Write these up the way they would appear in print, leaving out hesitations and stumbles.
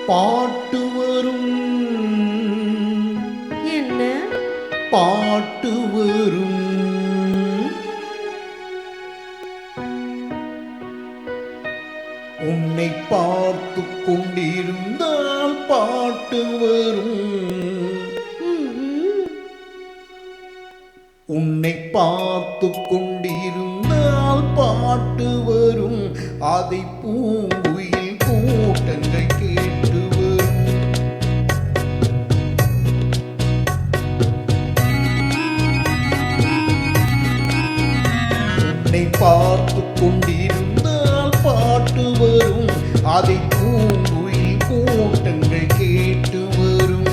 பாட்டு வரும். என்ன பாட்டு வரும். உன்னை பார்த்து கொண்டிருந்தால் பாட்டு வரும். உன்னை பார்த்து கொண்டிருந்தால் பாட்டு வரும். அதை பூங்குயில் கூட்டங்கள் கேட்டு வரும். உன்னை பார்த்து கொண்டிருந்தால் பாட்டு வரும். அதை பூங்குயில் கூட்டங்கள் கேட்டு வரும்.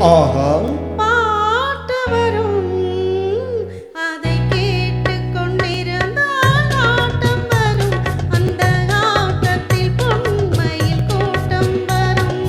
ஆஹா பாட்டு வரும். அதை கேட்டு கொண்டிருந்தால் ஆட்டம் வரும். அந்த ஆட்டத்தில் பொன்மையில் கூட்டம் வரும்.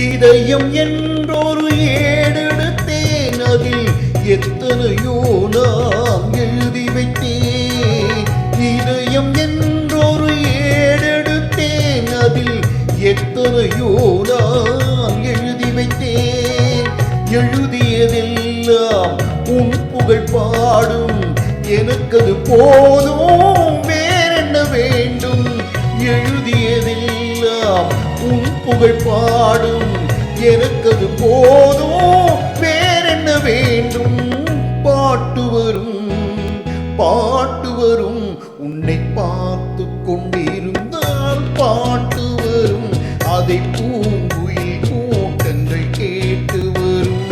இதயம் என்றொரு ஏடெடுத்தேன். அதில் எத்தனையோ நான் எழுதி வைத்தேன். இதயம் என்றொரு ஏடெடுத்தேன். அதில் எத்தனையோ நான் எழுதி வைத்தேன். எழுதியதெல்லாம் உன் புகழ் பாடும். எனக்கது போதும், வேறென்ன வேண்டும்? எழுதியதெல்லாம் உன் புகழ் பாடும். எனக்கது போதும், வேறென்ன வேண்டும்? பாட்டு வரும். பாட்டு வரும். உன்னை பார்த்து கொண்டிருந்தால் பாட்டு வரும். அதை பூங்குயில் கூட்டங்கள் கேட்டு வரும்.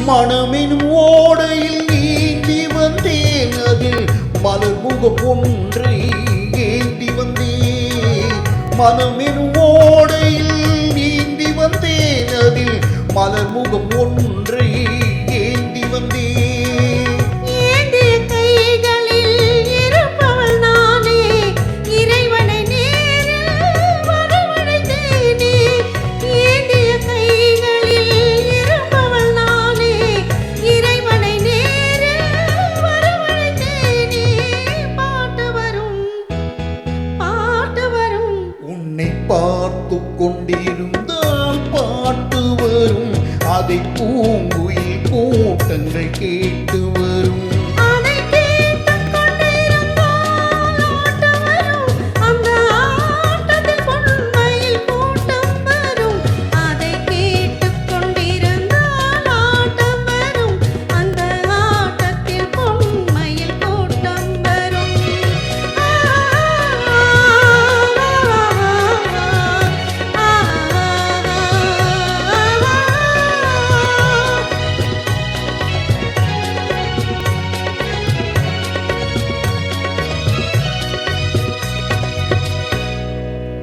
மனமெனும் ஓடையில் நீந்தி வந்தேன். அதில் மலர்முகம் ஒன்றை ஏந்தி வந்தேன். மனமெனும் ஓடையில் நீந்தி வந்தேன். அதில் மலர்முகம் ஒன்றை ஏந்தி வந்தேன். பார்த்து கொண்டிருந்தால் பாட்டு வரும். அதை பூங்குயில் கூட்டங்கள் கேட்க